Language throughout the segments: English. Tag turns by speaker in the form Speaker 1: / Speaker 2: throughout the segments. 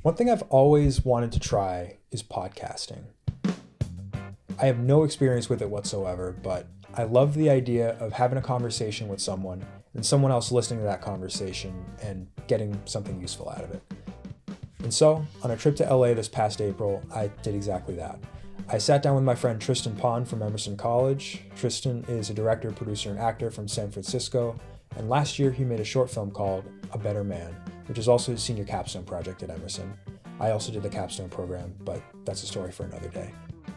Speaker 1: One thing I've always wanted to try is podcasting. I have no experience with it whatsoever, but I love the idea of having a conversation with someone and someone else listening to that conversation and getting something useful out of it. And so, on a trip to LA this past April, I did exactly that. I sat down with my friend Tristen Pon from Emerson College. Tristen is a director, producer, and actor from San Francisco, and last year he made a short film called A Better Man, which is also his senior capstone project at Emerson. I also did the capstone program, but that's a story for another day.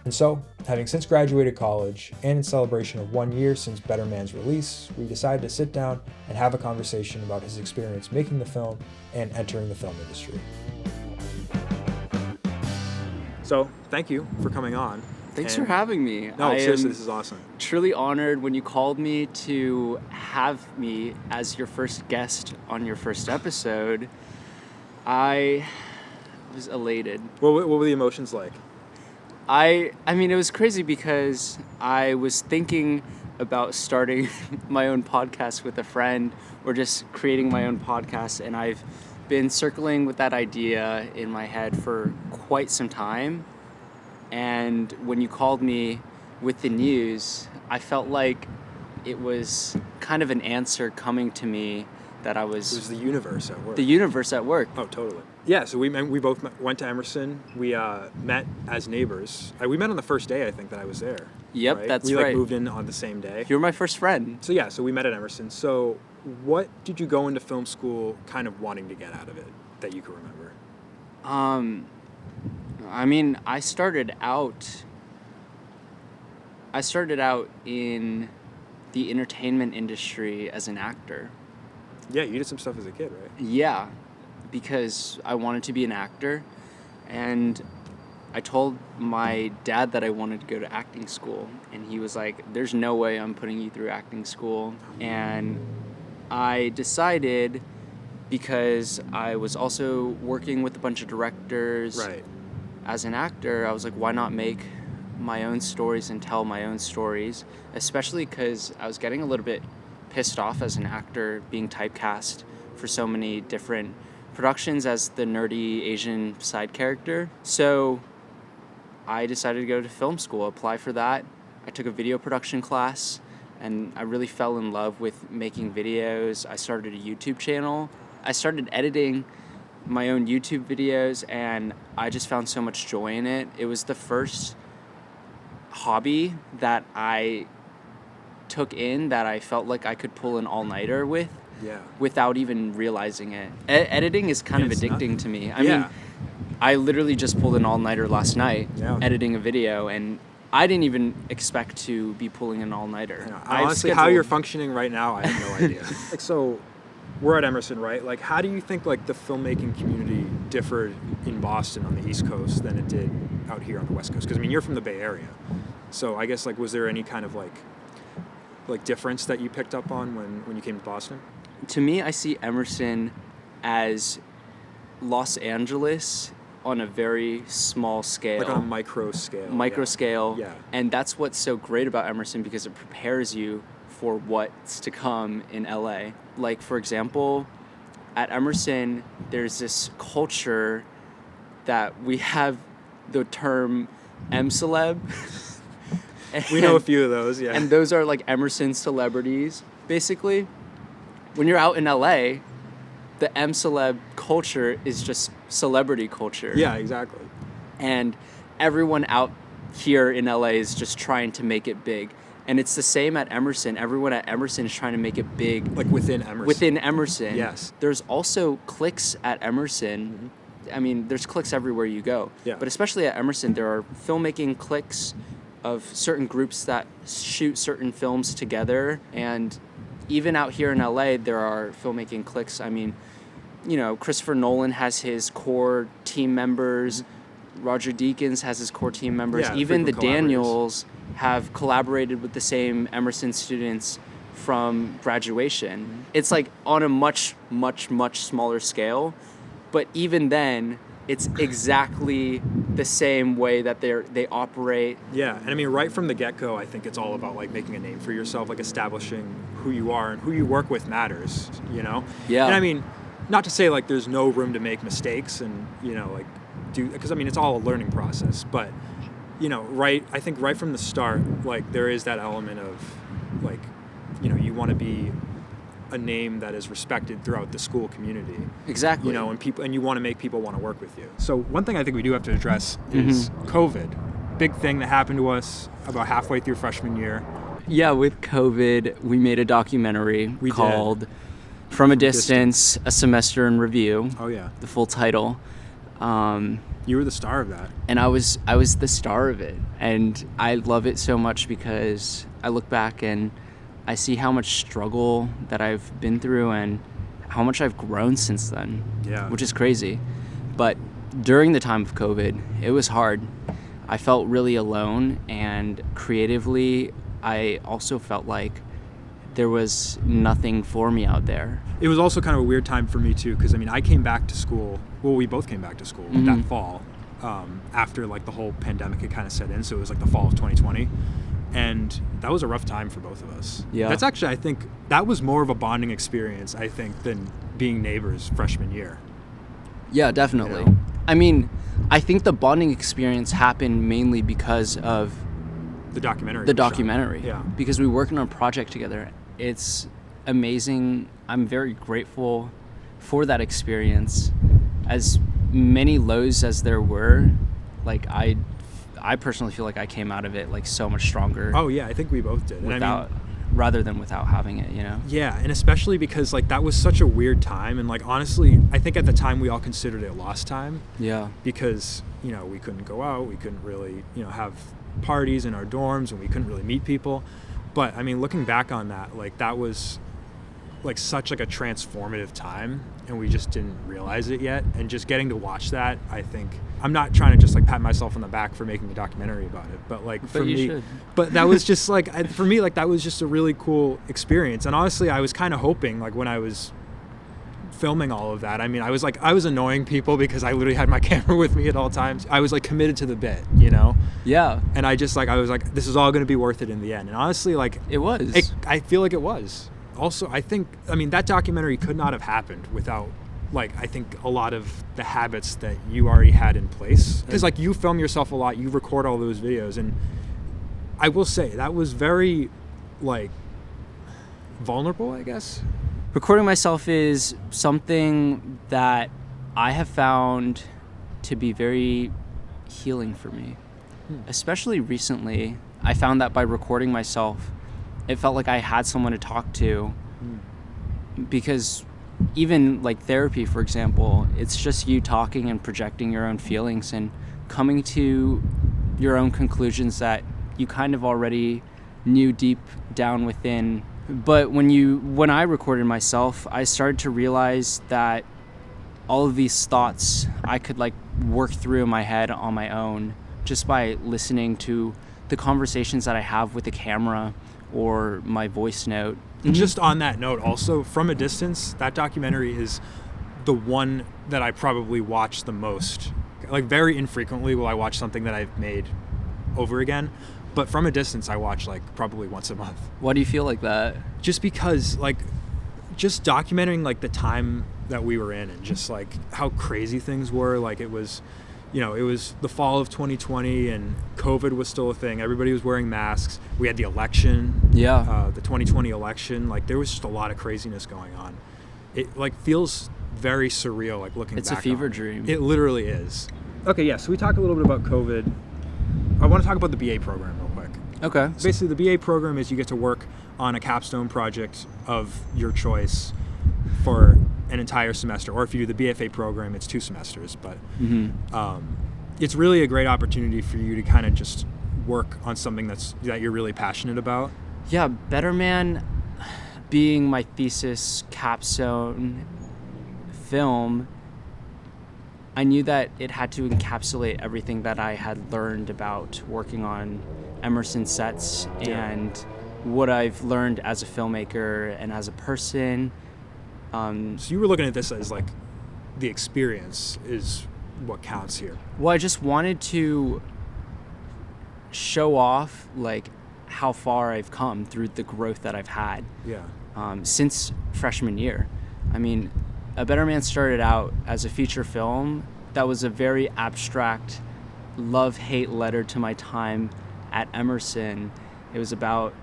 Speaker 1: And so, having since graduated college, and in celebration of 1 year since Better Man's release, we decided to sit down and have a conversation about his experience making the film and entering the film industry. So, thank you for coming on.
Speaker 2: Thanks for having me.
Speaker 1: No, seriously, this is awesome.
Speaker 2: Truly honored when you called me to have me as your first guest on your first episode. I was elated.
Speaker 1: What were the emotions like?
Speaker 2: I mean, it was crazy because I was thinking about starting my own podcast with a friend or just creating my own podcast, and I've been circling with that idea in my head for quite some time. And when you called me with the news, I felt like it was kind of an answer coming to me that I was...
Speaker 1: It was the universe at work.
Speaker 2: The universe at work.
Speaker 1: Oh, totally. Yeah, so we both went to Emerson. We met as neighbors. We met on the first day, I think, that I was there.
Speaker 2: Yep,
Speaker 1: right?
Speaker 2: that's
Speaker 1: we
Speaker 2: right.
Speaker 1: We moved in on the same day.
Speaker 2: You were my first friend.
Speaker 1: So we met at Emerson. So what did you go into film school kind of wanting to get out of it that you can remember?
Speaker 2: I mean, I started out in the entertainment industry as an actor.
Speaker 1: Yeah, you did some stuff as a kid, right?
Speaker 2: Yeah, because I wanted to be an actor, and I told my dad that I wanted to go to acting school, and he was like, there's no way I'm putting you through acting school. And I decided, because I was also working with a bunch of directors,
Speaker 1: right,
Speaker 2: as an actor, I was like, why not make my own stories and tell my own stories, especially because I was getting a little bit pissed off as an actor being typecast for so many different productions as the nerdy Asian side character. So I decided to go to film school, apply for that. I took a video production class, and I really fell in love with making videos. I started a YouTube channel. I started editing my own YouTube videos, and I just found so much joy in it. It was the first hobby that I took in that I felt like I could pull an all-nighter with, without even realizing it. Editing is kind of addicting to me. I mean, I literally just pulled an all-nighter last night editing a video, and I didn't even expect to be pulling an all-nighter.
Speaker 1: Yeah, honestly, how you're functioning right now, I have no idea. So we're at Emerson, right? Like, how do you think like the filmmaking community differed in Boston on the East Coast than it did out here on the West Coast? Because I mean, you're from the Bay Area, so I guess like, was there any kind of like difference that you picked up on when you came to Boston?
Speaker 2: To me, I see Emerson as Los Angeles on a very small scale.
Speaker 1: Like on a micro scale.
Speaker 2: Scale.
Speaker 1: Yeah.
Speaker 2: And that's what's so great about Emerson, because it prepares you for what's to come in LA. Like, for example, at Emerson, there's this culture that we have the term M-celeb.
Speaker 1: We know a few of those, yeah.
Speaker 2: And those are like Emerson celebrities, basically. When you're out in LA, the M-celeb culture is just celebrity culture.
Speaker 1: Yeah, exactly.
Speaker 2: And everyone out here in LA is just trying to make it big. And it's the same at Emerson. Everyone at Emerson is trying to make it big.
Speaker 1: Like within Emerson.
Speaker 2: Within Emerson.
Speaker 1: Yes.
Speaker 2: There's also cliques at Emerson. Mm-hmm. I mean, there's cliques everywhere you go.
Speaker 1: Yeah.
Speaker 2: But especially at Emerson, there are filmmaking cliques of certain groups that shoot certain films together. And even out here in LA, there are filmmaking cliques. I mean, you know, Christopher Nolan has his core team members. Roger Deakins has his core team members.
Speaker 1: Yeah,
Speaker 2: even the Daniels have collaborated with the same Emerson students from graduation. Mm-hmm. It's like on a much, much, much smaller scale. But even then, it's exactly the same way that they operate.
Speaker 1: Yeah, and I mean, right from the get-go, I think it's all about like making a name for yourself, like establishing who you are and who you work with matters, you know?
Speaker 2: Yeah.
Speaker 1: And I mean, not to say like there's no room to make mistakes and, like because I mean, it's all a learning process, but I think right from the start, like there is that element of like, you want to be a name that is respected throughout the school community.
Speaker 2: Exactly.
Speaker 1: And you want to make people want to work with you. So one thing I think we do have to address is COVID. Big thing that happened to us about halfway through freshman year.
Speaker 2: Yeah, with COVID, we made a documentary called From a Distance, A Semester in Review.
Speaker 1: Oh yeah.
Speaker 2: The full title.
Speaker 1: You were the star of that.
Speaker 2: And I was the star of it. And I love it so much because I look back and I see how much struggle that I've been through and how much I've grown since then.
Speaker 1: Yeah.
Speaker 2: Which is crazy. But during the time of COVID, it was hard. I felt really alone, and creatively, I also felt like there was nothing for me out there.
Speaker 1: It was also kind of a weird time for me too, because I mean, I came back to school. Well, we both came back to school that fall, after like the whole pandemic had kind of set in. So it was like the fall of 2020, and that was a rough time for both of us.
Speaker 2: Yeah.
Speaker 1: That's actually, I think, that was more of a bonding experience, I think, than being neighbors freshman year.
Speaker 2: Yeah, definitely. I mean, I think the bonding experience happened mainly because of
Speaker 1: the documentary.
Speaker 2: Yeah. Because we worked on a project together. It's amazing. I'm very grateful for that experience. As many lows as there were, like I personally feel like I came out of it like so much stronger.
Speaker 1: Oh yeah, I think we both did.
Speaker 2: Rather than without having it,
Speaker 1: Yeah, and especially because like that was such a weird time, and like honestly, I think at the time we all considered it lost time.
Speaker 2: Yeah.
Speaker 1: Because we couldn't go out, we couldn't really have parties in our dorms, and we couldn't really meet people. But I mean, looking back on that, like that was like such like a transformative time, and we just didn't realize it yet. And just getting to watch that, I think, I'm not trying to just like pat myself on the back for making a documentary about it, but like for me, but that was just like, for me, like that was just a really cool experience. And honestly, I was kind of hoping, like when I was filming all of that, I mean, I was annoying people because I literally had my camera with me at all times. I was like committed to the bit,
Speaker 2: Yeah.
Speaker 1: And I was like, this is all going to be worth it in the end. And honestly, like
Speaker 2: it was.
Speaker 1: I feel like it was. Also, I think, I mean, that documentary could not have happened without, like, I think a lot of the habits that you already had in place. Because, like, you film yourself a lot, you record all those videos, and I will say, that was very, like, vulnerable, I guess.
Speaker 2: Recording myself is something that I have found to be very healing for me. Especially recently, I found that by recording myself, it felt like I had someone to talk to, because even like therapy, for example, it's just you talking and projecting your own feelings and coming to your own conclusions that you kind of already knew deep down within. But when I recorded myself, I started to realize that all of these thoughts I could like work through in my head on my own just by listening to the conversations that I have with the camera or my voice note.
Speaker 1: And just on that note, also, From a Distance, that documentary is the one that I probably watch the most. Like, very infrequently will I watch something that I've made over again, but From a Distance I watch like probably once a month.
Speaker 2: Why do you feel like that?
Speaker 1: Just because, like, just documenting like the time that we were in and just like how crazy things were. Like, it was the fall of 2020 and COVID was still a thing. Everybody was wearing masks. We had the election.
Speaker 2: Yeah.
Speaker 1: The 2020 election. Like, there was just a lot of craziness going on. It like feels very surreal, like looking back.
Speaker 2: It's a fever dream.
Speaker 1: It literally is. Okay, yeah, so we talked a little bit about COVID. I want to talk about the BA program real quick.
Speaker 2: Okay.
Speaker 1: Basically, the BA program is you get to work on a capstone project of your choice for an entire semester, or if you do the BFA program, it's 2 semesters. But it's really a great opportunity for you to kind of just work on something that you're really passionate about.
Speaker 2: Yeah, Better Man being my thesis capstone film, I knew that it had to encapsulate everything that I had learned about working on Emerson sets and what I've learned as a filmmaker and as a person.
Speaker 1: So you were looking at this as like the experience is what counts here.
Speaker 2: Well, I just wanted to show off like how far I've come through the growth that I've had since freshman year. I mean, A Better Man started out as a feature film that was a very abstract love-hate letter to my time at Emerson. It was about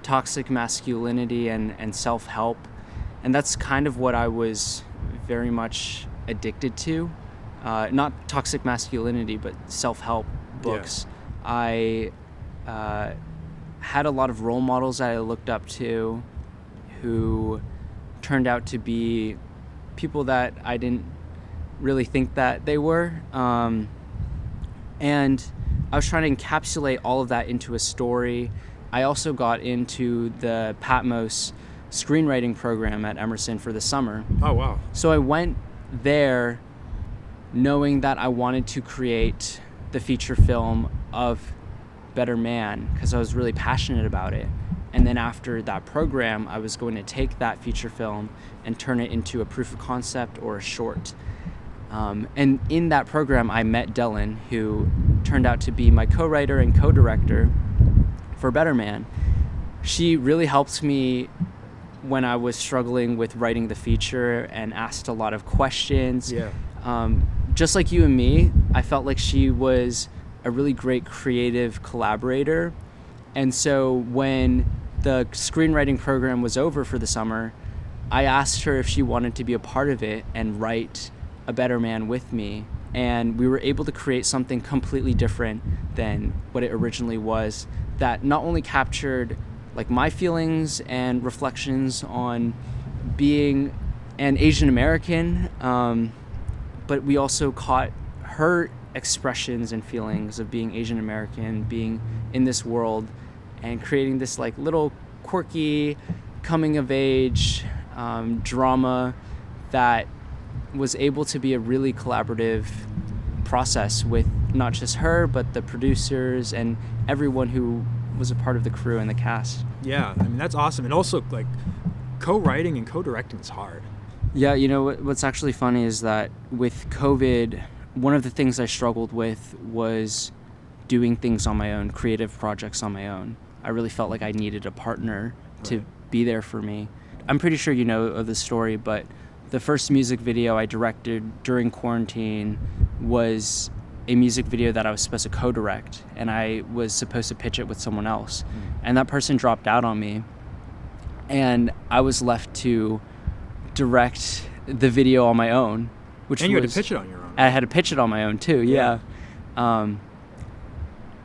Speaker 2: toxic masculinity and self-help. And that's kind of what I was very much addicted to. Not toxic masculinity, but self-help books. Yeah. I had a lot of role models that I looked up to who turned out to be people that I didn't really think that they were. And I was trying to encapsulate all of that into a story. I also got into the Patmos screenwriting program at Emerson for the summer.
Speaker 1: Oh, wow.
Speaker 2: So I went there knowing that I wanted to create the feature film of Better Man because I was really passionate about it. And then after that program, I was going to take that feature film and turn it into a proof of concept or a short. And in that program, I met Dylan, who turned out to be my co-writer and co-director for Better Man. She really helped me when I was struggling with writing the feature and asked a lot of questions.
Speaker 1: Yeah.
Speaker 2: Just like you and me, I felt like she was a really great creative collaborator. And so when the screenwriting program was over for the summer, I asked her if she wanted to be a part of it and write A Better Man with me. And we were able to create something completely different than what it originally was, that not only captured like my feelings and reflections on being an Asian American, but we also caught her expressions and feelings of being Asian American, being in this world, and creating this like little quirky coming of age drama that was able to be a really collaborative process with not just her, but the producers and everyone who was a part of the crew and the cast.
Speaker 1: Yeah, I mean, that's awesome. And also, like, co-writing and co-directing is hard.
Speaker 2: Yeah, you know, what's actually funny is that with COVID, one of the things I struggled with was doing things on my own, creative projects on my own. I really felt like I needed a partner to be there for me. I'm pretty sure you know of the story, but the first music video I directed during quarantine was a music video that I was supposed to co-direct, and I was supposed to pitch it with someone else. And that person dropped out on me, and I was left to direct the video on my own.
Speaker 1: And you had to pitch it on your own.
Speaker 2: I had to pitch it on my own too, yeah.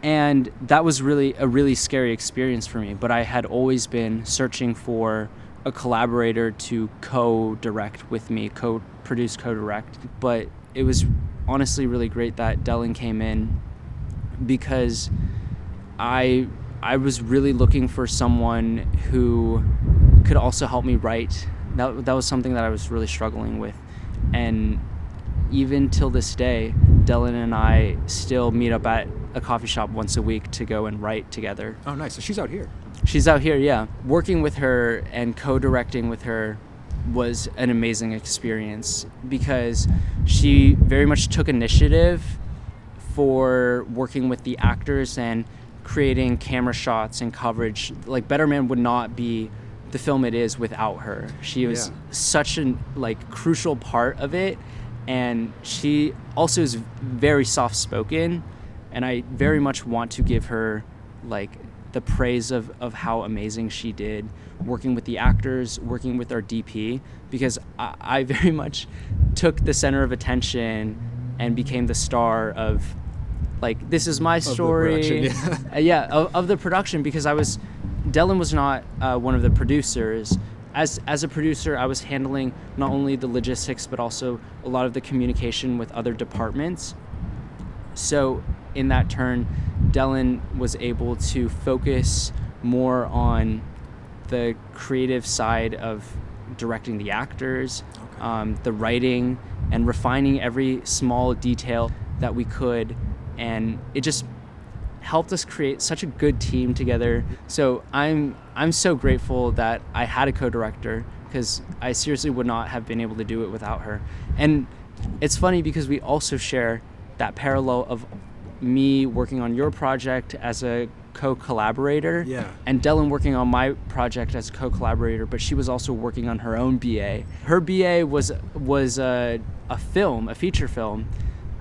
Speaker 2: And that was really a really scary experience for me, but I had always been searching for a collaborator to co-direct with me, co-produce, co-direct. But it was honestly really great that Dylan came in, because I was really looking for someone who could also help me write. That was something that I was really struggling with. And even till this day, Dylan and I still meet up at a coffee shop once a week to go and write together.
Speaker 1: Oh, nice. So she's out here.
Speaker 2: She's out here, yeah. Working with her and co-directing with her was an amazing experience, because she very much took initiative for working with the actors and creating camera shots and coverage. Like, Better Man would not be the film it is without her. She was such a crucial part of it, and she also is very soft-spoken, and I very much want to give her the praise of how amazing she did working with the actors, working with our DP, because I very much took the center of attention and became the star of this is my story of the production, because Dylan was not one of the producers. As a producer, I was handling not only the logistics but also a lot of the communication with other departments. So in that turn, Dylan was able to focus more on the creative side of directing the actors, the writing, and refining every small detail that we could. And it just helped us create such a good team together. So I'm so grateful that I had a co-director, because I seriously would not have been able to do it without her. And it's funny because we also share that parallel of me working on your project as a co-collaborator,
Speaker 1: Yeah.
Speaker 2: and Dylan working on my project as a co-collaborator, but she was also working on her own BA. Her BA was a feature film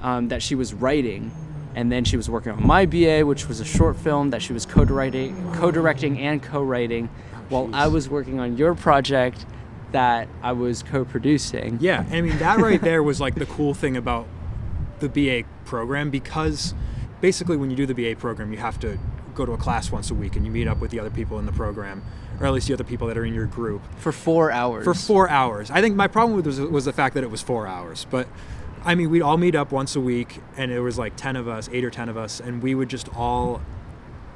Speaker 2: that she was writing, and then she was working on my BA, which was a short film that she was co-directing and co-writing, while I was working on your project that I was co-producing.
Speaker 1: Yeah, I mean, that right there was like the cool thing about the BA program, because basically when you do the BA program, you have to go to a class once a week and you meet up with the other people in the program, or at least the other people that are in your group.
Speaker 2: For 4 hours.
Speaker 1: For 4 hours. I think my problem with it was the fact that it was 4 hours. But I mean, we'd all meet up once a week, and it was like 10 of us, 8 or 10 of us, and we would just all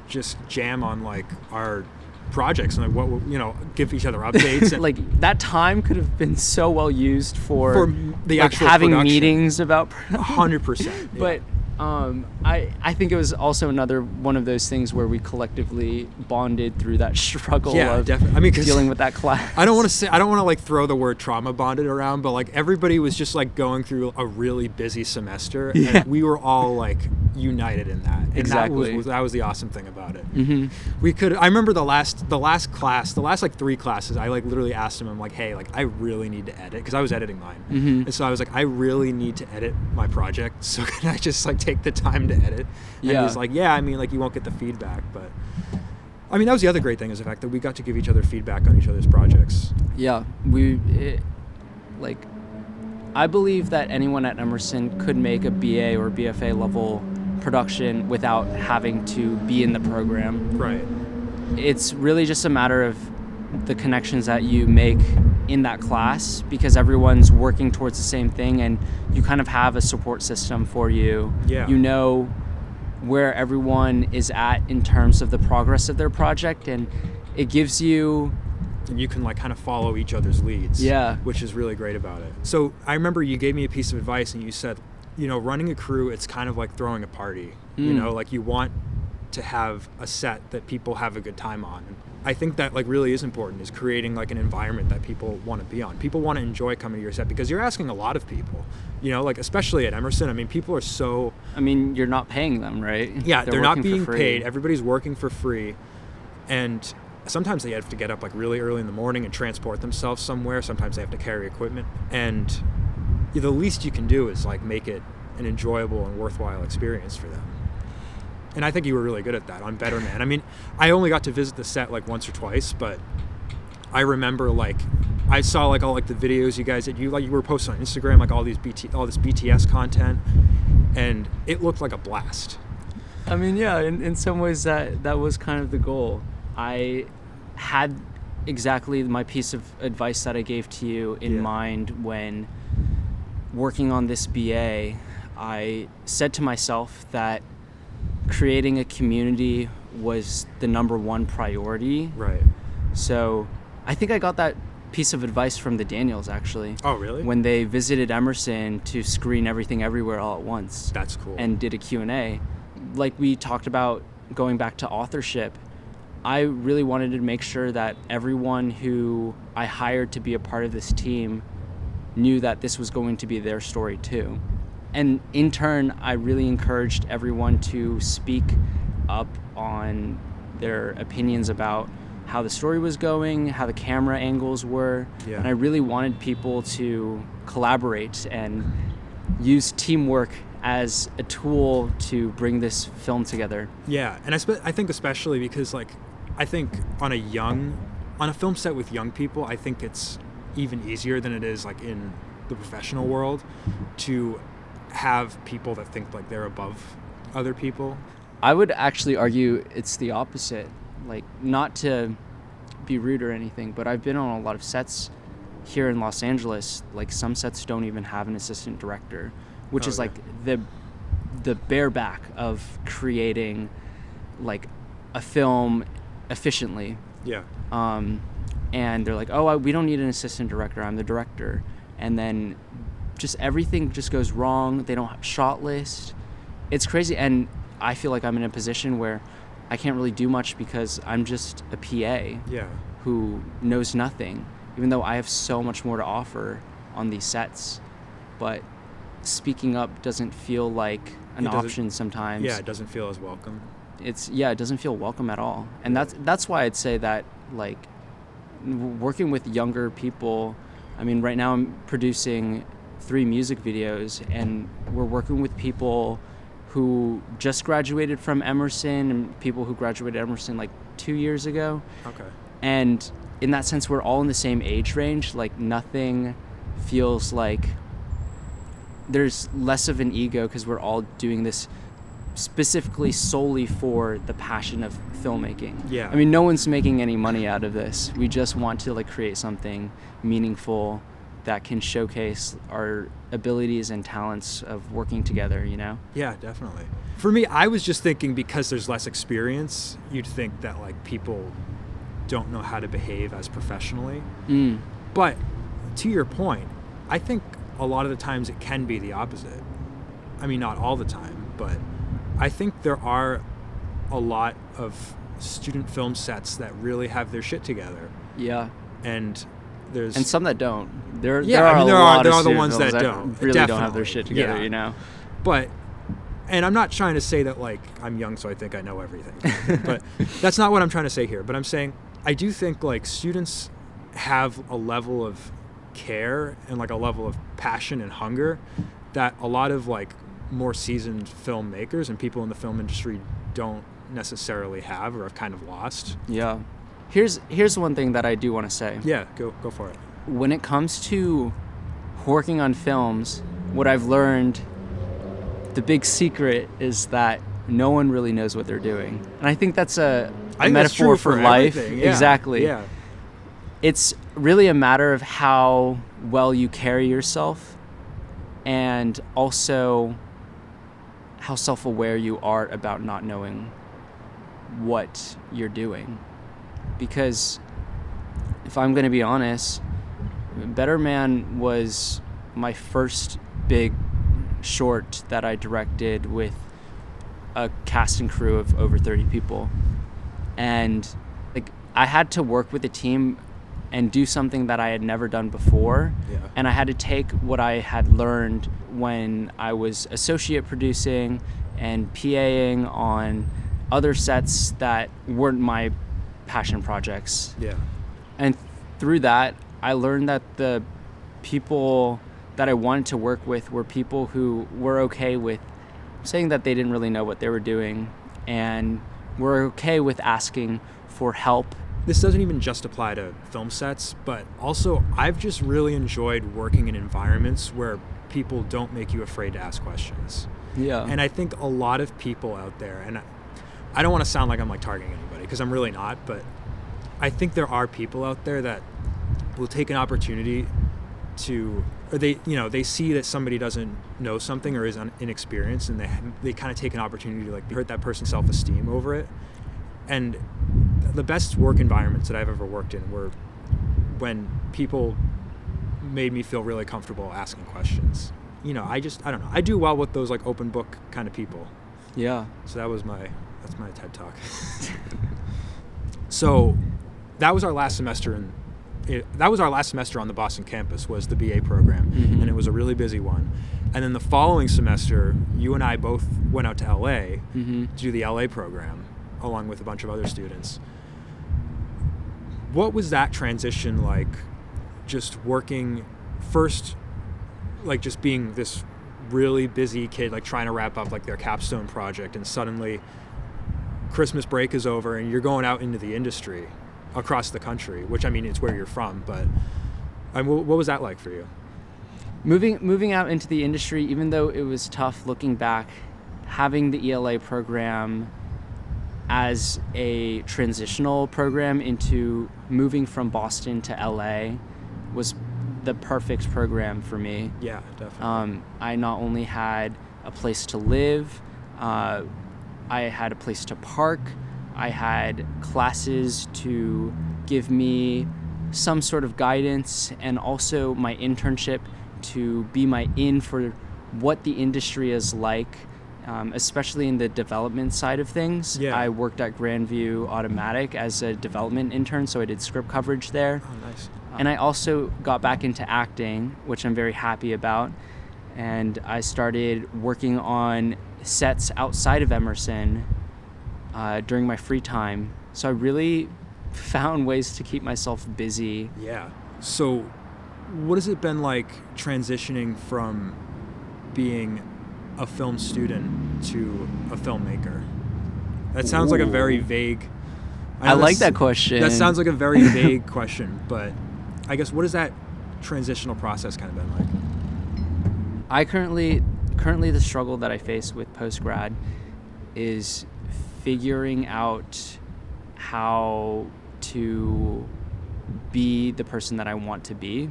Speaker 1: just jam on like our projects and like give each other updates. And
Speaker 2: like that time could have been so well used for
Speaker 1: the
Speaker 2: like
Speaker 1: actual
Speaker 2: having
Speaker 1: production.
Speaker 2: Meetings about
Speaker 1: 100%.
Speaker 2: But I think it was also another one of those things where we collectively bonded through that struggle of
Speaker 1: definitely. I mean,
Speaker 2: dealing with that class.
Speaker 1: I don't want to like throw the word trauma bonded around, but like everybody was just like going through a really busy semester, and we were all like united in that. And
Speaker 2: exactly.
Speaker 1: that was the awesome thing about it.
Speaker 2: Mm-hmm.
Speaker 1: I remember the last like 3 classes, I like literally asked him, I'm like, hey, like I really need to edit, because I was editing mine.
Speaker 2: Mm-hmm.
Speaker 1: And so I was like, I really need to edit my project, so can I just like take the time to edit? And he was like, yeah, I mean, like you won't get the feedback, but I mean, that was the other great thing, is the fact that we got to give each other feedback on each other's projects.
Speaker 2: Yeah, I believe that anyone at Emerson could make a BA or BFA level production without having to be in the program.
Speaker 1: Right.
Speaker 2: It's really just a matter of the connections that you make in that class, because everyone's working towards the same thing, and you kind of have a support system for you.
Speaker 1: Yeah.
Speaker 2: You know where everyone is at in terms of the progress of their project, and it gives you...
Speaker 1: And you can like kind of follow each other's leads.
Speaker 2: Yeah.
Speaker 1: Which is really great about it. So I remember you gave me a piece of advice, and you said, running a crew, it's kind of like throwing a party. Like you want to have a set that people have a good time on. And I think that like really is important, is creating like an environment that people want to be on. People want to enjoy coming to your set, because you're asking a lot of people, like especially at Emerson. I mean, people are so...
Speaker 2: I mean, you're not paying them, right?
Speaker 1: Yeah, they're not being paid. Everybody's working for free. And sometimes they have to get up like really early in the morning and transport themselves somewhere. Sometimes they have to carry equipment. And the least you can do is like make it an enjoyable and worthwhile experience for them. And I think you were really good at that on Better Man. I mean, I only got to visit the set like once or twice, but I remember like I saw like all like the videos you guys did. You were posting on Instagram like all this BTS content, and it looked like a blast.
Speaker 2: I mean, yeah, in some ways that was kind of the goal. I had exactly my piece of advice that I gave to you in mind when working on this BA. I said to myself that creating a community was the number one priority.
Speaker 1: Right.
Speaker 2: So I think I got that piece of advice from the Daniels, actually.
Speaker 1: Oh, really?
Speaker 2: When they visited Emerson to screen Everything Everywhere all at once.
Speaker 1: That's cool.
Speaker 2: And did a Q&A. Like we talked about going back to authorship, I really wanted to make sure that everyone who I hired to be a part of this team knew that this was going to be their story too. And in turn, I really encouraged everyone to speak up on their opinions about how the story was going, how the camera angles were.
Speaker 1: Yeah. And
Speaker 2: I really wanted people to collaborate and use teamwork as a tool to bring this film together.
Speaker 1: Yeah, and I think especially because like, I think on a film set with young people, I think it's even easier than it is like in the professional world to have people that think like they're above other people.
Speaker 2: I would actually argue it's the opposite. Like, not to be rude or anything, but I've been on a lot of sets here in Los Angeles. Like, some sets don't even have an assistant director, which is like the bareback of creating like a film efficiently.
Speaker 1: Yeah.
Speaker 2: And they're like, oh, we don't need an assistant director, I'm the director. And then just everything just goes wrong. They don't have shot list. It's crazy. And I feel like I'm in a position where I can't really do much because I'm just a PA who knows nothing, even though I have so much more to offer on these sets. But speaking up doesn't feel like an option sometimes.
Speaker 1: Yeah, it doesn't feel as welcome.
Speaker 2: It doesn't feel welcome at all. And that's why I'd say that, like, working with younger people, I mean, right now I'm producing 3 music videos, and we're working with people who just graduated from Emerson and people who graduated Emerson like 2 years ago.
Speaker 1: Okay.
Speaker 2: And in that sense, we're all in the same age range. Like, nothing feels like there's less of an ego, because we're all doing this specifically solely for the passion of filmmaking.
Speaker 1: Yeah.
Speaker 2: I mean, no one's making any money out of this. We just want to, like, create something meaningful that can showcase our abilities and talents of working together, you know?
Speaker 1: Yeah, definitely. For me, I was just thinking, because there's less experience, you'd think that, like, people don't know how to behave as professionally. But to your point, I think a lot of the times it can be the opposite. I mean, not all the time, but I think there are a lot of student film sets that really have their shit together.
Speaker 2: Yeah.
Speaker 1: And
Speaker 2: some that don't. There are
Speaker 1: the ones that don't.
Speaker 2: Really
Speaker 1: Definitely.
Speaker 2: don't have their shit together,
Speaker 1: yeah.
Speaker 2: you know?
Speaker 1: But, and I'm not trying to say that, like, I'm young so I think I know everything. But that's not what I'm trying to say here. But I'm saying, I do think, like, students have a level of care and, like, a level of passion and hunger that a lot of, like, more seasoned filmmakers and people in the film industry don't necessarily have, or have kind of lost.
Speaker 2: Yeah. Here's one thing that I do want to say.
Speaker 1: Yeah, go for it.
Speaker 2: When it comes to working on films, what I've learned, the big secret is that no one really knows what they're doing. And I think that's a metaphor for life.
Speaker 1: Yeah.
Speaker 2: Exactly.
Speaker 1: Yeah.
Speaker 2: It's really a matter of how well you carry yourself, and also how self-aware you are about not knowing what you're doing. Because if I'm going to be honest, Better Man was my first big short that I directed with a cast and crew of over 30 people. And, like, I had to work with a team and do something that I had never done before.
Speaker 1: Yeah.
Speaker 2: And I had to take what I had learned when I was associate producing and PAing on other sets that weren't my passion projects.
Speaker 1: Yeah.
Speaker 2: And through that, I learned that the people that I wanted to work with were people who were okay with saying that they didn't really know what they were doing, and were okay with asking for help.
Speaker 1: This doesn't even just apply to film sets, but also I've just really enjoyed working in environments where people don't make you afraid to ask questions.
Speaker 2: Yeah.
Speaker 1: And I think a lot of people out there, and I don't want to sound like I'm, like, targeting anybody, because I'm really not, but I think there are people out there that will take an opportunity to, or they see that somebody doesn't know something or is inexperienced, and they kind of take an opportunity to, like, hurt that person's self-esteem over it. And the best work environments that I've ever worked in were when people made me feel really comfortable asking questions. I don't know. I do well with those, like, open book kind of people.
Speaker 2: Yeah.
Speaker 1: So that's my TED Talk. So that was our last semester on the Boston campus, was the BA program.
Speaker 2: Mm-hmm.
Speaker 1: And it was a really busy one. And then the following semester, you and I both went out to LA
Speaker 2: Mm-hmm.
Speaker 1: to do the LA program, along with a bunch of other students. What was that transition like, just working first, like, just being this really busy kid, like, trying to wrap up, like, their capstone project, and suddenly Christmas break is over and you're going out into the industry across the country, which, I mean, it's where you're from, but what was that like for you?
Speaker 2: Moving out into the industry, even though it was tough looking back, having the ELA program as a transitional program into moving from Boston to LA was the perfect program for me.
Speaker 1: Yeah, definitely.
Speaker 2: I not only had a place to live, I had a place to park, I had classes to give me some sort of guidance, and also my internship to be my in for what the industry is like, especially in the development side of things.
Speaker 1: Yeah.
Speaker 2: I worked at Grandview Automatic as a development intern, so I did script coverage there.
Speaker 1: Oh, nice.
Speaker 2: And I also got back into acting, which I'm very happy about. and I started working on sets outside of Emerson during my free time. So I really found ways to keep myself busy.
Speaker 1: Yeah. So what has it been like transitioning from being a film student to a filmmaker? That sounds like a very vague...
Speaker 2: I like that question.
Speaker 1: That sounds like a very vague question, but I guess what has that transitional process kind of been like?
Speaker 2: I currently the struggle that I face with post-grad is figuring out how to be the person that I want to be.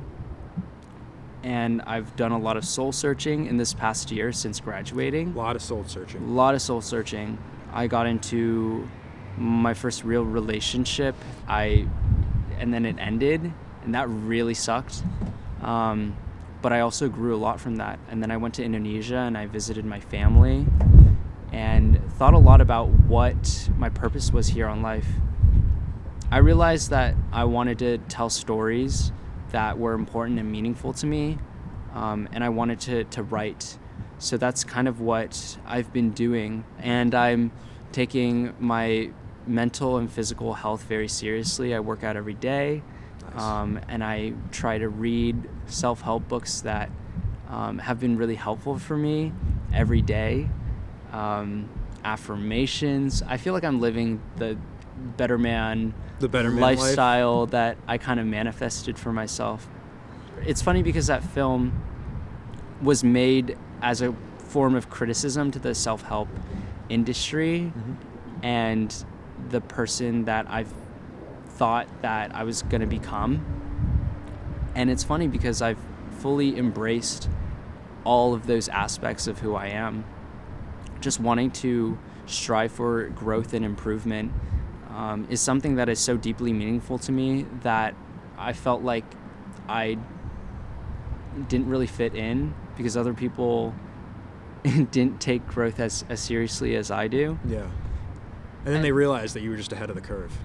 Speaker 2: And I've done a lot of soul searching in this past year since graduating.
Speaker 1: A lot of soul searching. I got into my first real relationship, and then it ended, and that really sucked. But I also grew a lot from that. And then I went to Indonesia and I visited my family and thought a lot about what my purpose was here on life. I realized that I wanted to tell stories that were important and meaningful to me, and I wanted to write. So that's kind of what I've been doing. And I'm taking my mental and physical health very seriously. I work out every day. Nice. And I try to read self-help books that have been really helpful for me every day. Affirmations. I feel like I'm living the better man lifestyle life that I kind of manifested for myself. It's funny because that film was made as a form of criticism to the self-help industry, and the person that I've thought that I was going to become. And it's funny because I've fully embraced all of those aspects of who I am. Just wanting to strive for growth and improvement is something that is so deeply meaningful to me that I felt like I didn't really fit in because other people didn't take growth as seriously as I do. Yeah. And then they realized that you were just ahead of the curve.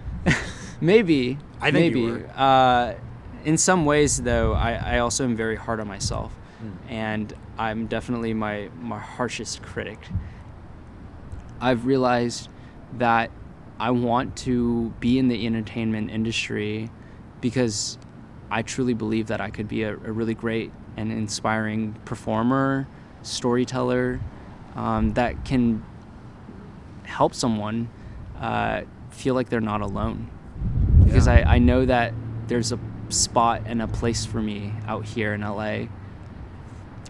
Speaker 2: Maybe.
Speaker 1: I think you were.
Speaker 2: In some ways, though, I also am very hard on myself. And I'm definitely my harshest critic. I've realized that I want to be in the entertainment industry because I truly believe that I could be a really great and inspiring performer, storyteller, that can help someone feel like they're not alone. Because I know that there's a spot and a place for me out here in LA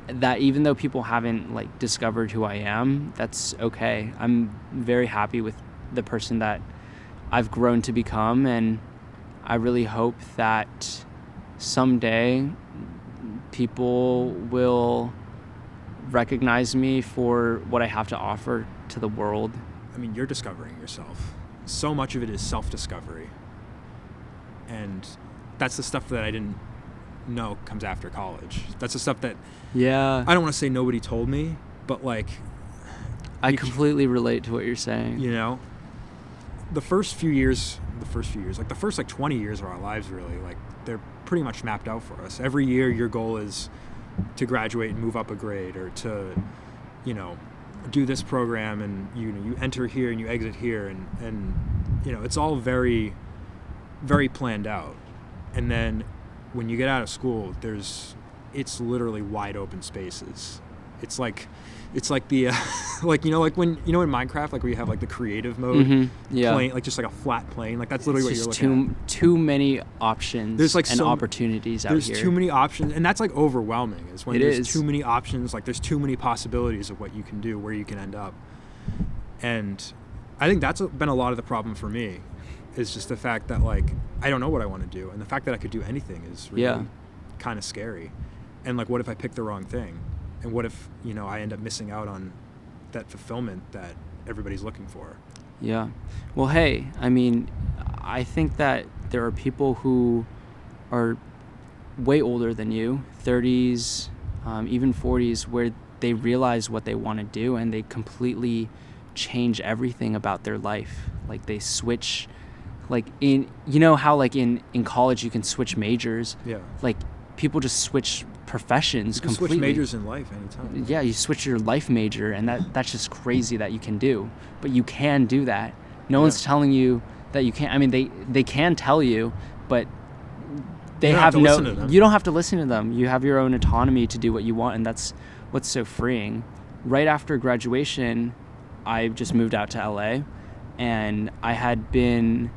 Speaker 2: that even though people haven't like discovered who I am, that's okay. I'm very happy with the person that I've grown to become, and I really hope that someday people will recognize me for what I have to offer to the world.
Speaker 1: I mean, you're discovering yourself. So much of it is self-discovery. And that's the stuff that I didn't know comes after college. That's the stuff that I don't want to say nobody told me, but like
Speaker 2: I completely relate to what you're saying.
Speaker 1: You know, the first few years, like the first like 20 years of our lives, really, like they're pretty much mapped out for us. Every year your goal is to graduate and move up a grade, or to, you know, do this program, and you enter here and you exit here, and you know, it's all very, very planned out. And then when you get out of school, it's literally wide open spaces. It's like the like, like when in Minecraft, like where you have like the creative mode, plane, like just like a flat plane, like that's literally
Speaker 2: it's
Speaker 1: what you're looking at.
Speaker 2: Too many options.
Speaker 1: There's like
Speaker 2: opportunities out here.
Speaker 1: There's too many options, and that's like overwhelming. Is when there's
Speaker 2: is.
Speaker 1: Too many options. Like there's too many possibilities of what you can do, where you can end up. And I think that's been a lot of the problem for me, is just the fact that like I don't know what I want to do, and the fact that I could do anything is really kind of scary. And like, what if I pick the wrong thing? And what if, I end up missing out on that fulfillment that everybody's looking for?
Speaker 2: Yeah. Well, hey, I mean, I think that there are people who are way older than you, 30s, even 40s, where they realize what they want to do and they completely change everything about their life. Like they switch, like how like in college you can switch majors.
Speaker 1: Yeah.
Speaker 2: Like people just switch professions completely.
Speaker 1: Switch majors in life anytime.
Speaker 2: Yeah, you switch your life major, and that's just crazy that you can do. But you can do that. No one's telling you that you can't. I mean, they can tell you, but they have no. You don't have to listen to them. You have your own autonomy to do what you want, and that's what's so freeing. Right after graduation, I just moved out to LA, and I had been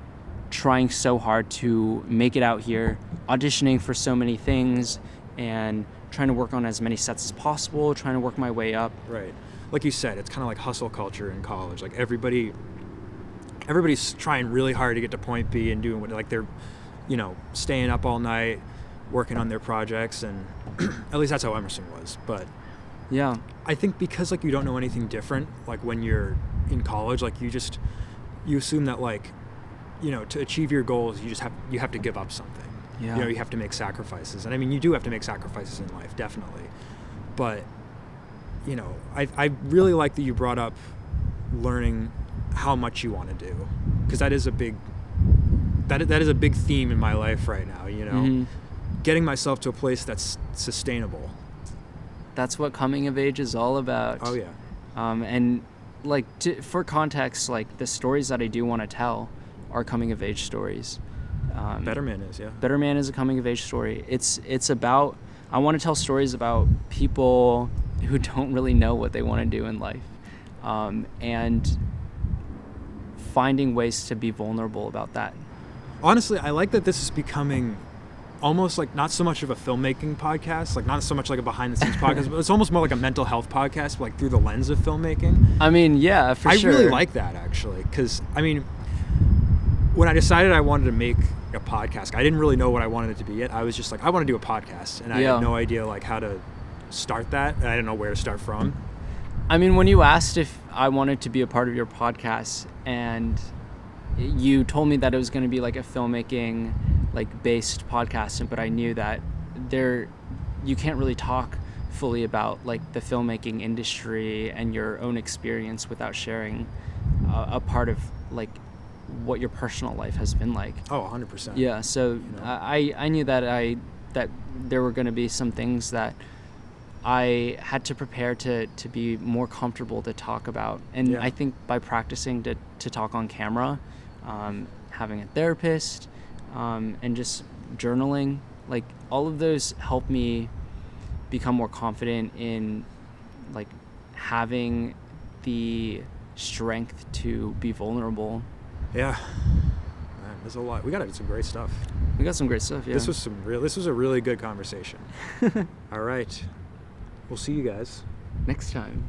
Speaker 2: trying so hard to make it out here, auditioning for so many things, and trying to work on as many sets as possible, trying to work my way up.
Speaker 1: Right. Like you said, it's kind of like hustle culture in college. Like everybody's trying really hard to get to point B and doing what, like they're, staying up all night, working on their projects, and at least that's how Emerson was. But
Speaker 2: yeah,
Speaker 1: I think because like you don't know anything different, like when you're in college, like you assume that like, to achieve your goals, you have to give up something.
Speaker 2: Yeah.
Speaker 1: You have to make sacrifices. And I mean, you do have to make sacrifices in life, definitely. But, I really like that you brought up learning how much you want to do, because that is a big theme in my life right now,
Speaker 2: Mm-hmm.
Speaker 1: Getting myself to a place that's sustainable.
Speaker 2: That's what coming of age is all about.
Speaker 1: Oh, yeah.
Speaker 2: And like for context, like the stories that I do want to tell are coming of age stories.
Speaker 1: Better Man is, yeah.
Speaker 2: Better Man is a coming of age story. It's about, I want to tell stories about people who don't really know what they want to do in life, and finding ways to be vulnerable about that.
Speaker 1: Honestly, I like that this is becoming almost like not so much of a filmmaking podcast, like not so much like a behind the scenes podcast, but it's almost more like a mental health podcast, like through the lens of filmmaking.
Speaker 2: I mean, yeah, for sure.
Speaker 1: I really like that, actually, because I mean, when I decided I wanted to make a podcast, I didn't really know what I wanted it to be yet. I was just like, I want to do a podcast, and I had no idea like how to start that, and I didn't know where to start from.
Speaker 2: I mean, when you asked if I wanted to be a part of your podcast, and you told me that it was going to be like a filmmaking like based podcast, but I knew that you can't really talk fully about like the filmmaking industry and your own experience without sharing a part of like what your personal life has been like.
Speaker 1: Oh, 100%.
Speaker 2: Yeah, so I knew that that there were going to be some things that I had to prepare to be more comfortable to talk about. And I think by practicing to talk on camera, having a therapist, and just journaling, like all of those help me become more confident in like having the strength to be vulnerable.
Speaker 1: Yeah. Man, there's a lot. We got some great stuff.
Speaker 2: We got some great stuff, yeah.
Speaker 1: This was a really good conversation. All right. We'll see you guys
Speaker 2: next time.